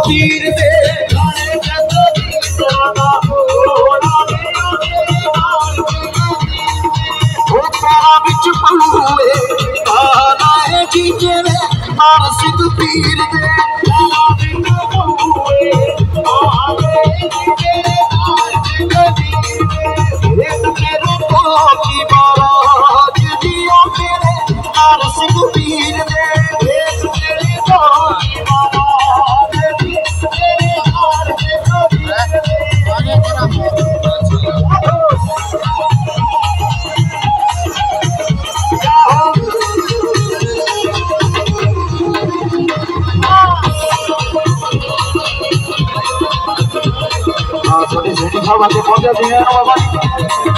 पीर दे बिच पऊए काना जीजे मार सिंह पीर दे छोटी छोटी बातें पहुंचा दी है बाबा।